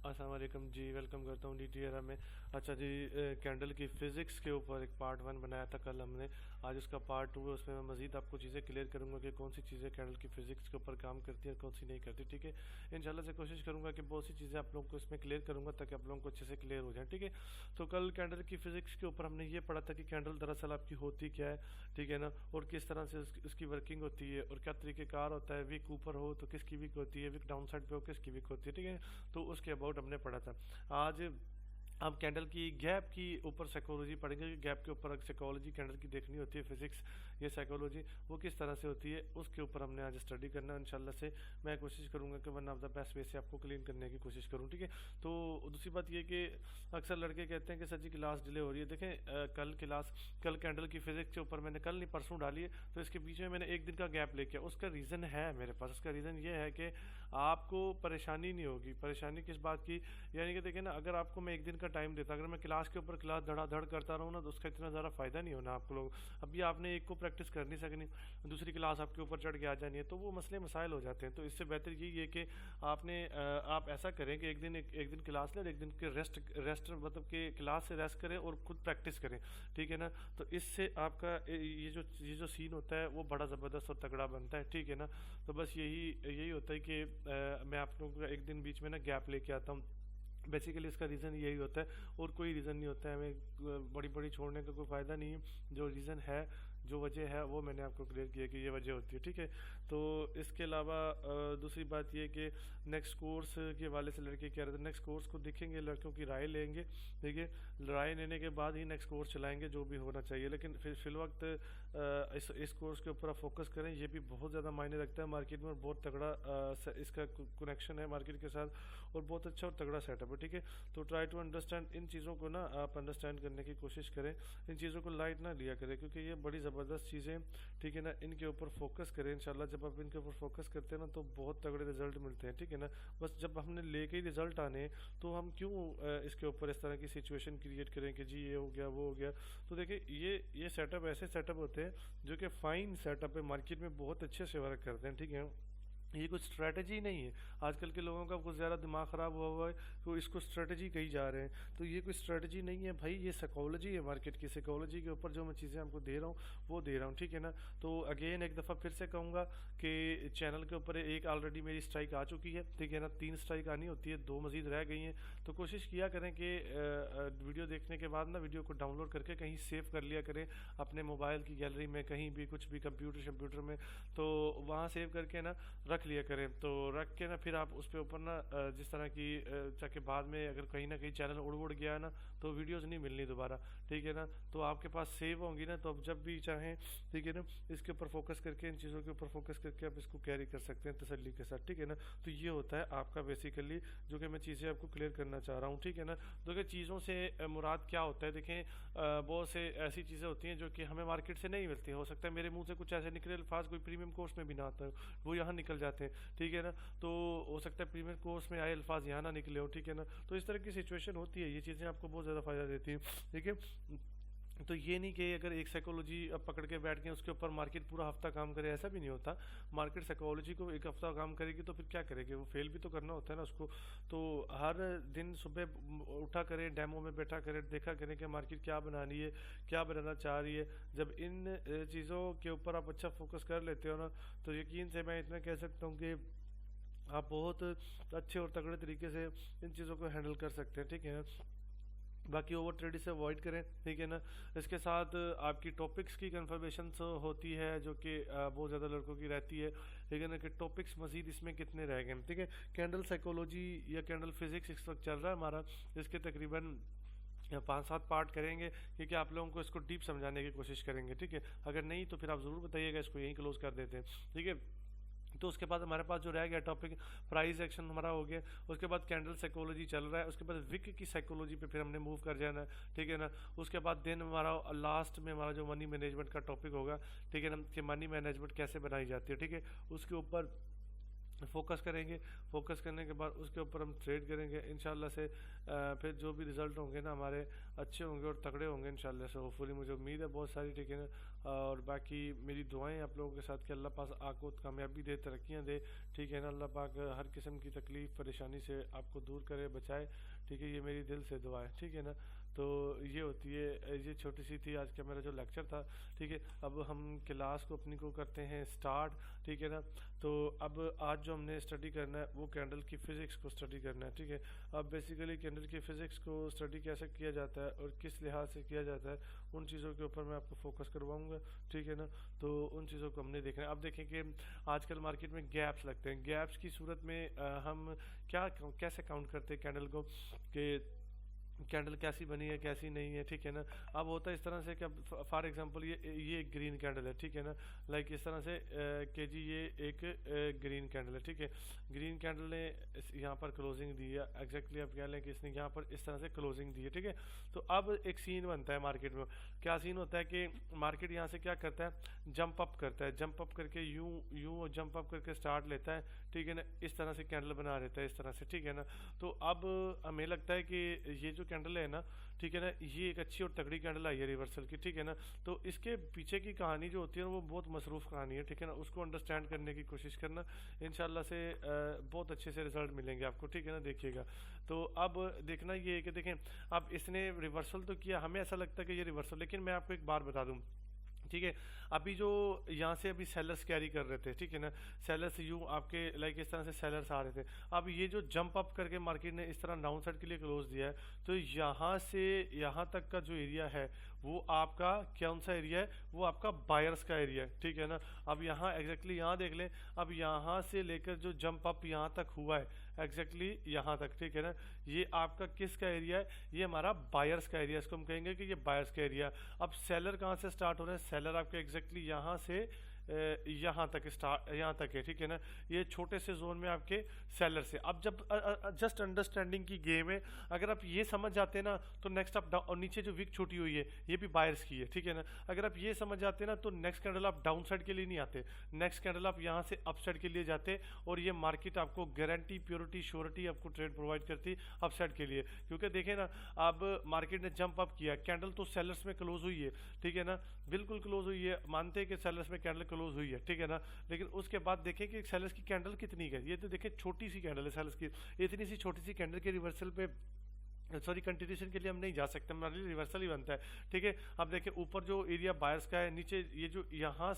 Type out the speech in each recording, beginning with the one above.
अस्सलाम वालेकुम जी, वेलकम करता हूँ DTR में। अच्छा जी, कैंडल की फ़िज़िक्स के ऊपर एक पार्ट 1 बनाया था कल हमने। आज उसका पार्ट 2 है, उसमें मैं मज़ीद आपको चीज़ें क्लियर करूँगा कि कौन सी चीज़ें कैंडल की फ़िज़िक्स के ऊपर काम करती हैं और कौन सी नहीं करती, ठीक है। इंशाल्लाह से कोशिश करूँगा कि बहुत सी चीज़ें आप लोगों को इसमें क्लियर करूँगा ताकि आप लोगों को अच्छे से क्लियर हो जाए, ठीक है। तो कल कैंडल की फ़िज़िक्स के ऊपर हमने ये पढ़ा था कि कैंडल दरअसल आपकी होती क्या है, ठीक है ना, और किस तरह से उसकी वर्किंग होती है और क्या तरीक़ेकार होता है। विक ऊपर हो तो किसकी विक होती है, विक डाउन साइड पे हो किसकी विक होती है, ठीक है। तो उसके अबाउट हमने पढ़ा था। आज हम कैंडल की गैप की ऊपर साइकोलॉजी पढ़ेंगे कि गैप के ऊपर साइकोलॉजी कैंडल की देखनी होती है, फिजिक्स या साइकोलॉजी वो किस तरह से होती है, उसके ऊपर हमने आज स्टडी करना है इंशाल्लाह से। मैं कोशिश करूंगा कि one of the best way से आपको क्लीन करने की कोशिश करूं, ठीक है। तो दूसरी बात ये कि अक्सर लड़के कहते हैं कि सर जी क्लास डिले हो रही है। देखें, कल कैंडल की फिजिक्स के ऊपर मैंने कल नहीं परसों डाली है, तो इसके बीच में मैंने एक दिन का गैप लेके उसका रीज़न है मेरे पास। उसका रीज़न ये है कि आपको परेशानी नहीं होगी। परेशानी किस बात की, यानी कि देखिए ना, अगर आपको मैं एक दिन का टाइम देता, अगर मैं क्लास के ऊपर क्लास धड़ाधड़ करता रहूँ ना, तो उसका इतना ज़्यादा फ़ायदा नहीं होना आपको लोग। अभी आपने एक को प्रैक्टिस कर नहीं सकनी, दूसरी क्लास आपके ऊपर चढ़ के आ जानी है, तो वो मसले मसाइल हो जाते हैं। तो इससे बेहतर यही है कि आप ऐसा करें कि एक दिन क्लास लें और एक दिन के रेस्ट मतलब कि क्लास से रेस्ट करें और खुद प्रैक्टिस करें, ठीक है ना। तो इससे आपका ये जो सीन होता है वो बड़ा ज़बरदस्त और तगड़ा बनता है, ठीक है ना। तो बस यही होता है कि मैं आप लोगों को एक दिन बीच में ना गैप लेके आता हूँ। बेसिकली इसका रीज़न यही होता है और कोई रीज़न नहीं होता है। हमें बड़ी बड़ी छोड़ने का कोई फ़ायदा नहीं है। जो रीज़न है, जो वजह है, वो मैंने आपको क्लियर किया कि ये वजह होती है, ठीक है। तो इसके अलावा दूसरी बात ये कि नेक्स्ट कोर्स के हवाले से लड़के कह रहे थे, नेक्स्ट कोर्स को देखेंगे, लड़कियों की राय लेंगे, ठीक है। राय लेने के बाद ही नेक्स्ट कोर्स चलाएंगे जो भी होना चाहिए। लेकिन फिल वक्त इस कोर्स के ऊपर आप फोकस करें, ये भी बहुत ज़्यादा मायने रखता है मार्केट में और बहुत तगड़ा इसका कनेक्शन है मार्केट के साथ और बहुत अच्छा और तगड़ा सेटअप है, ठीक है। तो ट्राई टू अंडरस्टैंड, इन चीज़ों को ना आप अंडरस्टैंड करने की कोशिश करें, इन चीज़ों को लाइट ना लिया करें क्योंकि ये बड़ी ज़बरदस्त चीज़ें, ठीक है ना। इनके ऊपर फोकस करें इंशाल्लाह। जब आप इनके ऊपर फोकस करते हैं ना तो बहुत तगड़े रिजल्ट मिलते हैं, ठीक है ना। बस जब हमने लेके ही रिजल्ट आने हैं तो हम क्यों इसके ऊपर इस तरह की सिचुएशन क्रिएट करें कि जी ये हो गया वो हो गया। तो देखिए ये सेटअप ऐसे सेटअप होते हैं जो कि फाइन सेटअप है, मार्केट में बहुत अच्छे से वर्क करते हैं, ठीक है। ये कुछ स्ट्रेटजी नहीं है। आजकल के लोगों का कुछ ज़्यादा दिमाग ख़राब हुआ है तो इसको स्ट्रेटजी कही जा रहे हैं, तो ये कोई स्ट्रेटजी नहीं है भाई, ये साइकोलॉजी है मार्केट की। साइकोलॉजी के ऊपर जो मैं चीज़ें आपको दे रहा हूँ वो दे रहा हूँ, ठीक है ना। तो अगेन एक दफ़ा फिर से कहूँगा कि चैनल के ऊपर एक ऑलरेडी मेरी स्ट्राइक आ चुकी है, ठीक है ना। 3 स्ट्राइक आनी होती है, 2 मज़ीद रह गई हैं। तो कोशिश किया करें कि वीडियो देखने के बाद ना वीडियो को डाउनलोड करके कहीं सेव कर लिया करें अपने मोबाइल की गैलरी में, कहीं भी कुछ भी कंप्यूटर में, तो वहाँ सेव करके ना रख लिया करें। तो रख के ना फिर आप उस पे ऊपर ना जिस तरह की ताकि बाद में अगर कहीं ना कहीं चैनल उड़ गया ना तो वीडियोस नहीं मिलनी दोबारा, ठीक है ना। तो आपके पास सेव होंगी ना, तो आप जब भी चाहें, ठीक है ना, इसके ऊपर फोकस करके, इन चीज़ों के ऊपर फोकस करके आप इसको कैरी कर सकते हैं तसल्ली के साथ, ठीक है ना। तो ये होता है आपका बेसिकली जो कि मैं चीज़ें आपको क्लियर करना चाह रहा हूँ, ठीक है ना। तो कि चीज़ों से मुराद क्या होता है, देखें बहुत से ऐसी चीज़ें होती हैं जो कि हमें मार्केट से नहीं मिलती। हो सकता है मेरे मुंह से कुछ ऐसे निकले अल्फाज कोई प्रीमियम कोर्स में भी ना आता है, वो यहाँ निकल जाते हैं, ठीक है ना। तो हो सकता है प्रीमियम कोर्स में आए अल्फाज यहाँ ना निकले हो, ठीक है ना। तो इस तरह की सिचुएशन होती है, ये चीज़ें आपको बहुत ज़्यादा फ़ायदा देती हैं, ठीक है। तो ये नहीं कि अगर एक साइकोलॉजी अब पकड़ के बैठ गए उसके ऊपर मार्केट पूरा हफ्ता काम करे, ऐसा भी नहीं होता। मार्केट साइकोलॉजी को एक हफ्ता काम करेगी तो फिर क्या करेगी, वो फेल भी तो करना होता है ना उसको। तो हर दिन सुबह उठा करें, डेमो में बैठा करें, देखा करें कि मार्केट क्या बनानी है, क्या बनाना चाह रही है। जब इन चीज़ों के ऊपर आप अच्छा फोकस कर लेते हो ना, तो यकीन से मैं इतना कह सकता हूँ कि आप बहुत अच्छे और तगड़े तरीके से इन चीज़ों को हैंडल कर सकते हैं, ठीक है। बाकी ओवर ट्रेडिंग से अवॉइड करें, ठीक है ना। इसके साथ आपकी टॉपिक्स की कन्फर्मेशन होती है जो कि बहुत ज़्यादा लड़कों की रहती है, ठीक है ना, कि टॉपिक्स मजीद इसमें कितने रह गए, ठीक है। कैंडल साइकोलॉजी या कैंडल फिजिक्स इस वक्त चल रहा है हमारा, इसके तकरीबन 5-7 पार्ट करेंगे क्योंकि आप लोगों को इसको डीप समझाने की कोशिश करेंगे, ठीक है। अगर नहीं तो फिर आप ज़रूर बताइएगा, इसको यहीं क्लोज कर देते हैं, ठीक है। तो उसके बाद हमारे पास जो रह गया टॉपिक प्राइस एक्शन हमारा हो गया, उसके बाद कैंडल साइकोलॉजी चल रहा है, उसके बाद विक की साइकोलॉजी पे फिर हमने मूव कर जाना है, ठीक है ना। उसके बाद दिन हमारा लास्ट में हमारा जो मनी मैनेजमेंट का टॉपिक होगा, ठीक है ना, कि मनी मैनेजमेंट कैसे बनाई जाती है, ठीक है। उसके ऊपर फोकस करेंगे। फोकस करने के बाद उसके ऊपर हम ट्रेड करेंगे इंशाल्लाह से। फिर जो भी रिज़ल्ट होंगे ना हमारे अच्छे होंगे और तगड़े होंगे इंशाल्लाह से, होपफुली मुझे उम्मीद है बहुत सारी, ठीक है ना। اور باقی میری دعائیں آپ لوگوں کے ساتھ کہ اللہ پاک آپ کو کامیابی دے، ترقیاں دے، ٹھیک ہے نا، اللہ پاک ہر قسم کی تکلیف پریشانی سے آپ کو دور کرے، بچائے، ٹھیک ہے، یہ میری دل سے دعا ہے، ٹھیک ہے نا۔ تو یہ ہوتی ہے، یہ چھوٹی سی تھی آج کا میرا جو لیکچر تھا، ٹھیک ہے۔ اب ہم کلاس کو اپنی کو کرتے ہیں سٹارٹ، ٹھیک ہے نا۔ تو اب آج جو ہم نے اسٹڈی کرنا ہے وہ کینڈل کی فزکس کو اسٹڈی کرنا ہے، ٹھیک ہے۔ اب بیسیکلی کینڈل کی فزکس کو اسٹڈی کیسے کیا جاتا ہے اور کس لحاظ سے کیا جاتا ہے، ان چیزوں کے اوپر میں آپ کو فوکس کرواؤں گا، ٹھیک ہے نا۔ تو ان چیزوں کو ہم نے دیکھنا ہے۔ اب دیکھیں کہ آج کل مارکیٹ میں گیپس لگتے ہیں، گیپس کی صورت میں ہم کیسے کاؤنٹ کرتے ہیں کینڈل کو، کہ کینڈل کیسی بنی ہے کیسی نہیں ہے، ٹھیک ہے نا۔ اب ہوتا ہے اس طرح سے کہ فار ایگزامپل یہ ایک گرین کینڈل ہے، ٹھیک ہے نا، لائک اس طرح سے کہ جی یہ ایک گرین کینڈل ہے، ٹھیک ہے۔ گرین کینڈل نے یہاں پر کلوزنگ دی ہے، ایگزیکٹلی آپ کہہ لیں کہ اس نے یہاں پر اس طرح سے کلوزنگ دی ہے، ٹھیک ہے۔ تو اب ایک سین بنتا ہے مارکیٹ میں، کیا سین ہوتا ہے کہ مارکیٹ یہاں سے کیا کرتا ہے، جمپ اپ کرتا ہے، جمپ اپ کر کے یوں جمپ اپ کر کے سٹارٹ لیتا ہے، ٹھیک ہے نا، اس طرح سے کینڈل بنا دیتا ہے، اس طرح سے، ٹھیک ہے نا۔ تو اب ہمیں لگتا ہے کہ یہ جو کینڈل ہے نا، ٹھیک ہے نا، یہ ایک اچھی اور تگڑی کینڈل آئی ہے ریورسل کی، ٹھیک ہے نا۔ تو اس کے پیچھے کی کہانی جو ہوتی ہے وہ بہت مصروف کہانی ہے، ٹھیک ہے نا، اس کو انڈرسٹینڈ کرنے کی کوشش کرنا، انشاءاللہ سے بہت اچھے سے رزلٹ ملیں گے آپ کو، ٹھیک ہے نا، دیکھیے گا۔ تو اب دیکھنا یہ ہے کہ دیکھیں اب اس نے ریورسل تو کیا، ہمیں ایسا لگتا ہے کہ یہ ریورسل، لیکن میں آپ کو ایک بار بتا دوں، ٹھیک ہے، ابھی جو یہاں سے ابھی سیلرز کیری کر رہے تھے، ٹھیک ہے نا، سیلرز یوں آپ کے لائک اس طرح سے سیلرز آ رہے تھے، اب یہ جو جمپ اپ کر کے مارکیٹ نے اس طرح ڈاؤن سائڈ کے لیے کلوز دیا ہے، تو یہاں سے یہاں تک کا جو ایریا ہے وہ آپ کا کون سا ایریا ہے، وہ آپ کا بائرس کا ایریا ہے، ٹھیک ہے نا۔ اب یہاں ایگزیکٹلی یہاں دیکھ لیں، اب یہاں سے لے کر جو جمپ اپ یہاں تک ہوا ہے ایگزیکٹلی یہاں تک، ٹھیک ہے نا، یہ آپ کا کس کا ایریا ہے، یہ ہمارا بائرس کا ایریا، اس کو ہم کہیں گے کہ یہ بائرس کا ایریا۔ اب سیلر کہاں سے سٹارٹ ہو رہے ہیں، سیلر آپ کے ایگزیکٹلی یہاں سے یہاں تک یہاں تک ہے، ٹھیک ہے نا، یہ چھوٹے سے زون میں آپ کے سیلر سے۔ اب جب جسٹ انڈرسٹینڈنگ کی گیم ہے، اگر آپ یہ سمجھ جاتے ہیں نا تو نیکسٹ آپ اور نیچے جو وک چھوٹی ہوئی ہے یہ بھی بائرس کی ہے، ٹھیک ہے نا، اگر آپ یہ سمجھ جاتے ہیں نا تو نیکسٹ کینڈل آپ ڈاؤن سائڈ کے لیے نہیں آتے، نیکسٹ کینڈل آپ یہاں سے اپ سائڈ کے لیے جاتے، اور یہ مارکیٹ آپ کو گارنٹی پیورٹی شیورٹی آپ کو ٹریڈ پرووائڈ کرتی اپ سائڈ کے لیے، کیونکہ دیکھیں نا اب مارکیٹ نے جمپ اپ کیا، کینڈل تو سیلرس میں کلوز ہوئی ہے، ٹھیک ہے نا، بالکل کلوز ہوئی ہے، مانتے ہیں کہ سیلرس میں کینڈل کلوز ہوئی ہے، ٹھیک ہے نا، لیکن اس کے بعد دیکھیں کہ سیلرس کی کینڈل کتنی ہے، یہ تو دیکھیں چھوٹی سی کینڈل ہے سیلرس کی، اتنی سی چھوٹی سی کینڈل کے ریورسل پہ سوری کنٹینیوشن کے لیے ہم نہیں جا سکتے، ہمارے لیے ریورسل ہی بنتا ہے، ٹھیک ہے۔ اب دیکھیں اوپر جو ایریا بائرس کا ہے، نیچے یہ جو یہاں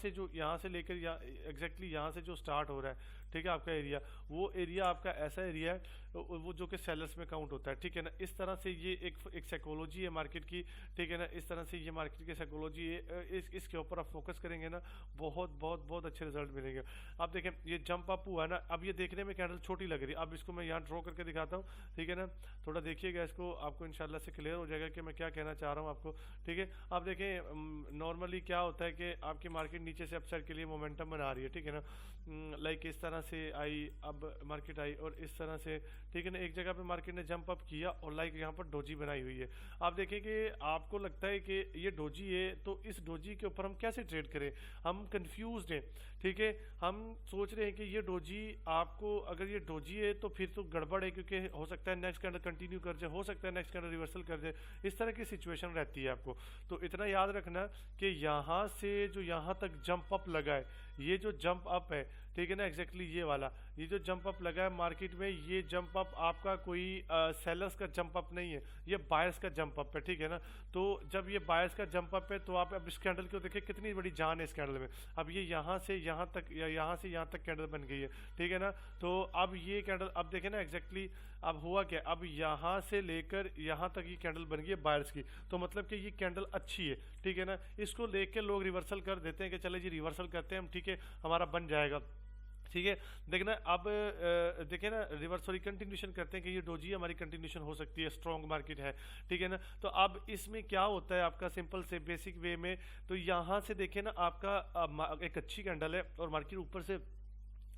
سے لے کر ایگزیکٹلی یہاں سے جو سٹارٹ ہو رہا ہے، ٹھیک ہے، آپ کا ایریا، وہ ایریا آپ کا ایسا ایریا ہے وہ جو کہ سیلرس میں کاؤنٹ ہوتا ہے، ٹھیک ہے نا۔ اس طرح سے یہ ایک سائیکولوجی ہے مارکیٹ کی، ٹھیک ہے نا، اس طرح سے یہ مارکیٹ کی سائیکولوجی ہے، اس کے اوپر آپ فوکس کریں گے نا بہت اچھے رزلٹ ملیں گے۔ اب دیکھیں یہ جمپ اپ ہوا ہے نا، اب یہ دیکھنے میں کینڈل چھوٹی لگ رہی ہے، اب اس کو میں یہاں ڈرا کر کے دکھاتا ہوں، ٹھیک ہے نا، تھوڑا دیکھیے گا اس کو، آپ کو انشاءاللہ سے کلیئر ہو جائے گا کہ میں کیا کہنا چاہ رہا ہوں آپ کو، ٹھیک ہے۔ اب دیکھیں نارملی کیا ہوتا ہے کہ آپ کی مارکیٹ نیچے سے اپ سائڈ کے لیے مومنٹم بنا رہی ہے، ٹھیک ہے نا، لائک اس طرح سے آئی، اب مارکیٹ آئی اور اس طرح سے، ٹھیک ہے نا، ایک جگہ پہ مارکیٹ نے جمپ اپ کیا اور لائک یہاں پر ڈوجی بنائی ہوئی ہے۔ آپ دیکھیں کہ آپ کو لگتا ہے کہ یہ ڈوجی ہے، تو اس ڈوجی کے اوپر ہم کیسے ٹریڈ کریں، ہم کنفیوزڈ ہیں، ٹھیک ہے، ہم سوچ رہے ہیں کہ یہ ڈوجی آپ کو، اگر یہ ڈوجی ہے تو پھر تو گڑبڑ ہے، کیونکہ ہو سکتا ہے نیکسٹ کینڈل کنٹینیو کر جائے، ہو سکتا ہے نیکسٹ کینڈل ریورسل کر جائے، اس طرح کی سچویشن رہتی ہے آپ کو۔ تو اتنا یاد رکھنا کہ یہاں سے جو یہاں تک جمپ اپ لگا ہے، یہ جو جمپ اپ ہے، ٹھیک ہے نا، ایگزیکٹلی یہ والا، یہ جو جمپ اپ لگا ہے مارکیٹ میں، یہ جمپ اپ آپ کا کوئی سیلرز کا جمپ اپ نہیں ہے، یہ بائرس کا جمپ اپ ہے، ٹھیک ہے نا۔ تو جب یہ بائرس کا جمپ اپ ہے تو آپ اب اس کینڈل کو دیکھیں کتنی بڑی جان ہے اس کینڈل میں، اب یہ یہاں سے یہاں تک یا یہاں سے یہاں تک کینڈل بن گئی ہے، ٹھیک ہے نا۔ تو اب یہ کینڈل اب دیکھیں نا ایگزیکٹلی اب ہوا کیا، اب یہاں سے لے کر یہاں تک یہ کینڈل بن گئی ہے بائرس کی، تو مطلب کہ یہ کینڈل اچھی ہے، ٹھیک ہے نا۔ اس کو لے کے لوگ ریورسل کر دیتے ہیں کہ چلے جی ریورسل کرتے ہیں ہم، ٹھیک ہے، ہمارا بن جائے گا، ٹھیک ہے۔ دیکھنا اب دیکھیں نا ریورس سوری کنٹینیوشن کرتے ہیں کہ یہ ڈوجی ہماری کنٹینیوشن ہو سکتی ہے، اسٹرانگ مارکیٹ ہے، ٹھیک ہے نا۔ تو اب اس میں کیا ہوتا ہے آپ کا سمپل سے بیسک وے میں، تو یہاں سے دیکھیں نا آپ کا ایک اچھی کینڈل ہے اور مارکیٹ اوپر سے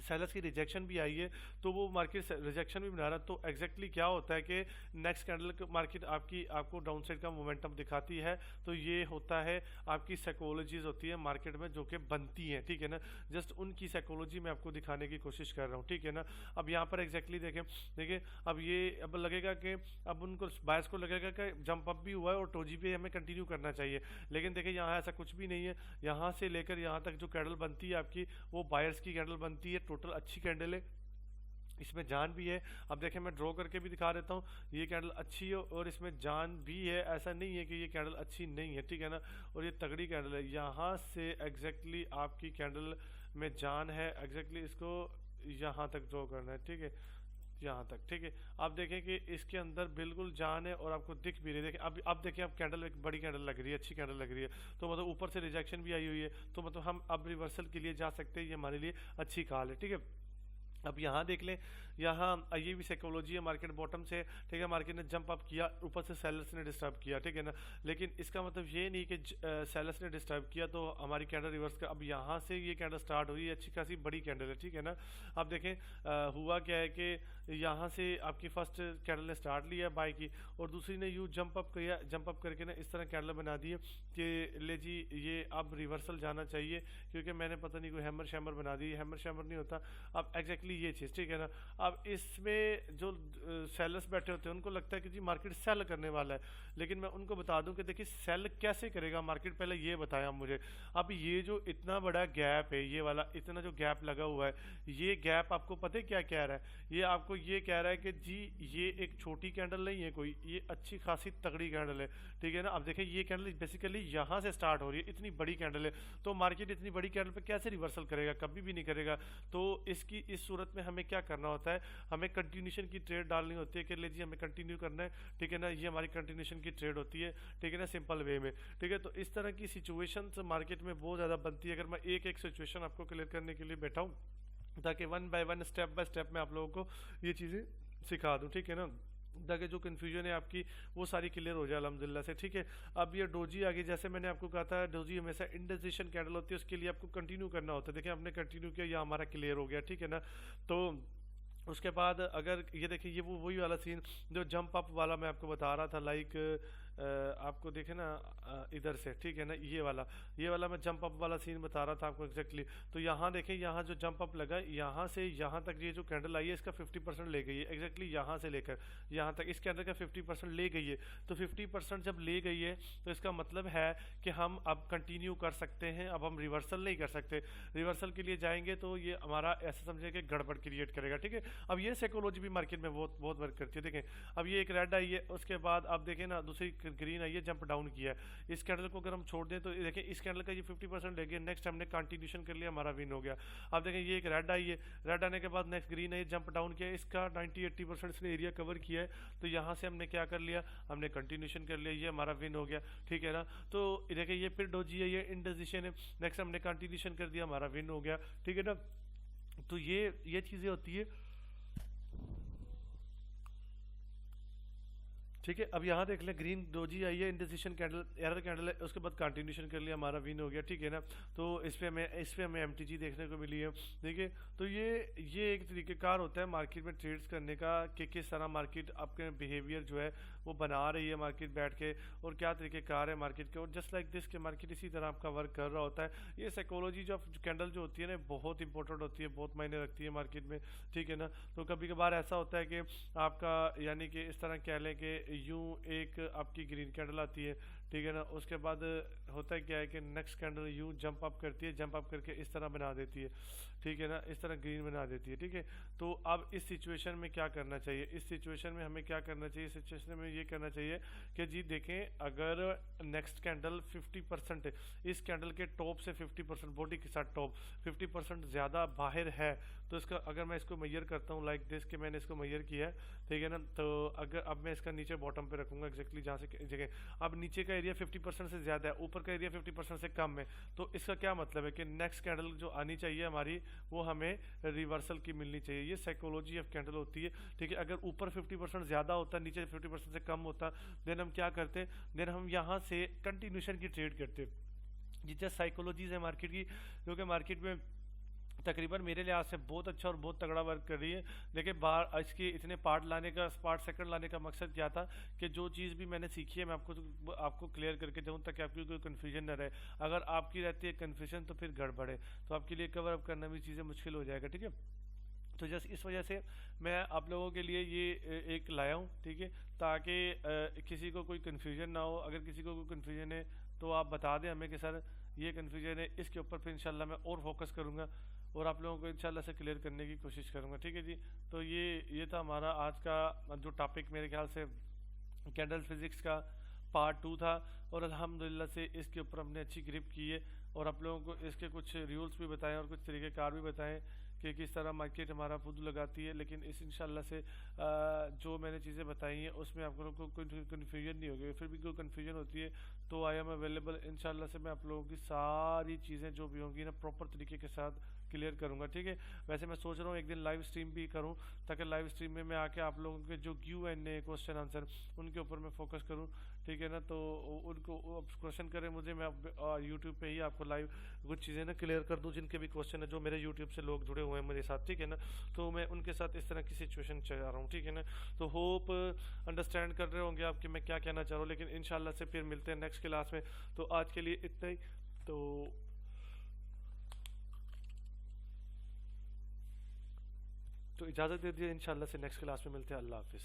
सेलर्स की रिजेक्शन भी आई है, तो वो मार्केट रिजेक्शन भी बना रहा है। तो एग्जैक्टली क्या होता है कि नेक्स्ट कैंडल मार्केट आपको डाउन साइड का मोमेंटम दिखाती है। तो ये होता है आपकी साइकोलॉजीज होती है मार्केट में जो कि बनती हैं, ठीक है ना। जस्ट उनकी साइकोलॉजी मैं आपको दिखाने की कोशिश कर रहा हूँ, ठीक है ना। अब यहाँ पर एग्जैक्टली देखें, देखिए अब ये अब लगेगा कि अब उनको बायर्स को लगेगा कि जंप अप भी हुआ है और डोजी पे हमें कंटिन्यू करना चाहिए, लेकिन देखिए यहाँ ऐसा कुछ भी नहीं है। यहाँ से लेकर यहाँ तक जो कैंडल बनती है आपकी, वो बायर्स की कैंडल बनती है, टोटल अच्छी कैंडल है, इसमें जान भी है। अब देखें मैं ड्रॉ करके भी दिखा देता हूँ, ये कैंडल अच्छी है और इसमें जान भी है, ऐसा नहीं है कि ये कैंडल अच्छी नहीं है, ठीक है ना। और ये तगड़ी कैंडल है, यहाँ से एग्जैक्टली आपकी कैंडल में जान है। एग्जैक्टली इसको यहाँ तक ड्रॉ करना है, ठीक है, यहाँ तक, ठीक है। आप देखें कि इसके अंदर बिल्कुल जान है और आपको दिख भी रही है। देखिए अब देखें, अब कैंडल एक बड़ी कैंडल लग रही है, अच्छी कैंडल लग रही है, तो मतलब ऊपर से रिजेक्शन भी आई हुई है, तो मतलब हम अब रिवर्सल के लिए जा सकते हैं, ये हमारे लिए अच्छी कॉल है, ठीक है। अब यहाँ देख लें, यहाँ ये भी साइकोलॉजी है मार्केट बॉटम से, ठीक है, मार्केट ने जंप अप किया, ऊपर से सेलर्स ने डिस्टर्ब किया, ठीक है ना। लेकिन इसका मतलब ये नहीं कि सेलर्स ने डिस्टर्ब किया तो हमारी कैंडल रिवर्स का। अब यहाँ से ये कैंडल स्टार्ट हुई है, अच्छी खासी बड़ी कैंडल है, ठीक है ना। अब देखें हुआ क्या है कि यहाँ से आपकी फर्स्ट कैंडल ने स्टार्ट लिया बाय की, और दूसरी ने यूँ जंप अप किया, जंप अप करके ना इस तरह कैंडल बना दी है कि ले जी ये अब रिवर्सल जाना चाहिए, क्योंकि मैंने पता नहीं कोई हैमर शैमर बना दी, हैमर शैमर नहीं होता। अब एग्जैक्टली ये चीज़, ठीक है ना। अब इसमें जो सेलर्स बैठे होते हैं उनको लगता है कि जी मार्केट सेल करने वाला है, लेकिन मैं उनको बता दूं कि देखिए सेल कैसे करेगा मार्केट, पहले ये बताया मुझे। अब ये जो इतना बड़ा गैप है, ये वाला इतना जो गैप लगा हुआ है, ये गैप आपको पता है क्या कह रहा है? ये आपको ये कह रहा है कि जी ये एक छोटी कैंडल नहीं है कोई, ये अच्छी खासी तगड़ी कैंडल है, ठीक है ना। अब देखिए ये कैंडल बेसिकली यहाँ से स्टार्ट हो रही है, इतनी बड़ी कैंडल है, तो मार्केट इतनी बड़ी कैंडल पे कैसे रिवर्सल करेगा, कभी भी नहीं करेगा। तो इसकी इस सूरत में हमें क्या करना होता है, हमें कंटिन्यूशन की ट्रेड डालनी होती है कि ले जी हमें कंटिन्यू करना है, ठीक है ना। ये हमारी कंटिन्यूशन की ट्रेड होती है, ठीक है ना, सिंपल वे में, ठीक है। तो इस तरह की सिचुएशन मार्केट में बहुत ज़्यादा बनती है। अगर मैं एक एक सिचुएशन आपको क्लियर करने के लिए बैठा हूँ, ताकि one by one step by step मैं आप लोगों को ये चीज़ें सिखा दूँ, ठीक है ना, ताकि जो कन्फ्यूजन है आपकी वो सारी क्लियर हो जाए अल्हम्दुलिल्लाह से, ठीक है। अब ये डोजी आगे, जैसे मैंने आपको कहा था डोजी हमेशा इंडिसिशन कैंडल होती है, उसके लिए आपको कंटिन्यू करना होता है। देखिए आपने कंटिन्यू किया, यह हमारा क्लियर हो गया, ठीक है ना। तो उसके बाद अगर ये देखिए, ये वो वही वाला सीन जो जंप अप वाला मैं आपको बता रहा था, लाइक आपको देखे ना इधर से, ठीक है ना, ये वाला मैं जंप अप वाला सीन बता रहा था आपको एग्जैक्टली। तो यहाँ देखें, यहाँ जो जंप अप लगा, यहाँ से यहाँ तक ये जो कैंडल आई है इसका 50% ले गई है, एग्जैक्टली यहाँ से लेकर यहाँ तक इस कैंडल का 50% ले गई है। तो 50% जब ले गई है तो इसका मतलब है कि हम अब कंटिन्यू कर सकते हैं, अब हम रिवर्सल नहीं कर सकते। रिवर्सल के लिए जाएंगे तो ये हमारा ऐसा समझे कि गड़बड़ क्रिएट करेगा, ठीक है। अब ये साइकोलॉजी भी मार्केट में बहुत बहुत वर्क करती है। देखें अब ये एक रेड आई है, उसके बाद आप देखें ना दूसरी ग्रीन आई है, जंप डाउन किया है। इस कैंडल को अगर हम छोड़ दें तो देखिए इस कैंडल का ये 50% ले गया, नेक्स्ट हमने कंटिन्यूशन कर लिया, हमारा विन हो गया। अब देखें ये एक रेड आई है, रेड आने के बाद नेक्स्ट ग्रीन है, जंप डाउन किया, इसका 90-80% इसने एरिया कवर किया है। तो यहाँ से हमने क्या कर लिया, हमने कंटिन्यूशन कर लिया, ये हमारा विन हो गया, ठीक है ना। तो देखिए ये फिर डोजी है, ये इंडिसिशन है, नेक्स्ट हमने कंटिन्यूशन कर दिया, हमारा विन हो गया, ठीक है ना। तो ये चीज़ें होती है, ठीक है। अब यहाँ देख लें, ग्रीन डोजी आई है, इंडिसिशन कैंडल, एरर कैंडल है, उसके बाद कंटिन्यूशन कर लिया, हमारा विन हो गया, ठीक है ना। तो इस पे हमें एमटीजी देखने को मिली है, ठीक है। तो ये एक तरीक़ेकार होता है मार्केट में ट्रेड्स करने का कि किस तरह मार्केट आपके बिहेवियर जो है वो बना रही है मार्केट बैठ के, और क्या तरीक़ेकार है मार्केट के, और जस्ट लाइक दिस के मार्केट इसी तरह आपका वर्क कर रहा होता है। ये साइकोलॉजी जो कैंडल जो होती है ना, बहुत इंपॉर्टेंट होती है, बहुत मायने रखती है मार्केट में, ठीक है ना। तो कभी कभार ऐसा होता है कि आपका यानी कि इस तरह कह लें कि यूं एक आपकी ग्रीन कैंडल आती है, ठीक है ना, उसके बाद होता है क्या है कि नेक्स्ट कैंडल यूं जंप अप करती है, जंप अप करके इस तरह बना देती है, ठीक है ना, इस तरह ग्रीन बना देती है, ठीक है। तो अब इस सिचुएशन में क्या करना चाहिए, इस सिचुएशन में हमें क्या करना चाहिए, सिचुएशन में ये करना चाहिए कि जी देखें, अगर नेक्स्ट कैंडल 50% है, इस कैंडल के टॉप से 50% बॉडी के साथ टॉप 50% ज़्यादा बाहर है, तो इसका अगर मैं इसको मेजर करता हूँ लाइक दिस, के मैंने इसको मेजर किया है, ठीक है ना। तो अगर अब मैं इसका नीचे बॉटम पे रखूँगा एग्जैक्टली जहाँ से जगह, अब नीचे का एरिया 50% से ज़्यादा है, ऊपर का एरिया 50% से कम है, तो इसका क्या मतलब है कि नेक्स्ट कैंडल जो आनी चाहिए हमारी, वो हमें रिवर्सल की मिलनी चाहिए। ये साइकोलॉजी ऑफ कैंडल होती है, ठीक है। अगर ऊपर 50% ज़्यादा होता, नीचे 50% से कम होता, देन हम क्या करते, देन हम यहाँ से कंटिन्यूशन की ट्रेड करते। ये जस्ट साइकोलॉजीज है मार्केट की, क्योंकि मार्केट में तकरीबन मेरे लिहाज से बहुत अच्छा और बहुत तगड़ा वर्क कर रही है। लेकिन बाहर इसके इतने पार्ट लाने का, पार्ट सेकंड लाने का मकसद क्या था कि जो चीज़ भी मैंने सीखी है मैं आपको क्लियर करके दूँ ताकि आपकी कोई कन्फ्यूजन ना रहे। अगर आपकी रहती है कन्फ्यूजन तो फिर गड़बड़ है, तो आपके लिए कवर अप करना भी चीज़ें मुश्किल हो जाएगा, ठीक है। तो जस्ट इस वजह से मैं आप लोगों के लिए ये एक लाया हूँ, ठीक है, ताकि किसी को कोई कन्फ्यूजन ना हो। अगर किसी को कोई कन्फ्यूजन है तो आप बता दें हमें कि सर ये कन्फ्यूजन है, इसके ऊपर फिर इंशाल्लाह मैं और फोकस करूँगा और आप लोगों को इंशाल्लाह से क्लियर करने की कोशिश करूँगा, ठीक है जी। तो ये था हमारा आज का जो टॉपिक, मेरे ख्याल से कैंडल फिज़िक्स का पार्ट 2 था, और अल्हम्दुलिल्लाह से इसके ऊपर हमने अच्छी ग्रिप की है और आप लोगों को इसके कुछ रूल्स भी बताएं और कुछ तरीक़ेकार भी बताएं कि किस तरह मार्केट हमारा खुद लगाती है। लेकिन इस इंशाल्लाह से जो मैंने चीज़ें बताई हैं उसमें आप लोगों को कोई कन्फ्यूजन नहीं होगी। फिर भी कोई कन्फ्यूजन होती है तो आई एम अवेलेबल, इंशाल्लाह से मैं आप लोगों की सारी चीज़ें जो भी होंगी ना प्रॉपर तरीके के साथ क्लियर करूँगा, ठीक है। वैसे मैं सोच रहा हूँ एक दिन लाइव स्ट्रीम भी करूँ ताकि लाइव स्ट्रीम में मैं आके आप लोगों के जो Q&A क्वेश्चन आंसर उनके ऊपर मैं फोकस करूँ, ठीक है ना। तो उनको क्वेश्चन करें मुझे, मैं यूट्यूब पे ही आपको लाइव कुछ चीज़ें ना क्लियर कर दूँ जिनके भी क्वेश्चन है, जो मेरे यूट्यूब से लोग जुड़े हुए हैं मेरे साथ, ठीक है ना। तो मैं उनके साथ इस तरह की सिचुएशन चला रहा हूँ, ठीक है ना। तो होप अंडरस्टैंड कर रहे होंगे आप कि मैं क्या कहना चाह रहा हूँ। लेकिन इंशाल्लाह से फिर मिलते हैं नेक्स्ट क्लास में। तो आज के लिए इतना ही। तो इजाज़त दे दीजिए, इंशाल्लाह से नेक्स्ट क्लास में मिलते हैं। अल्लाह हाफिज़।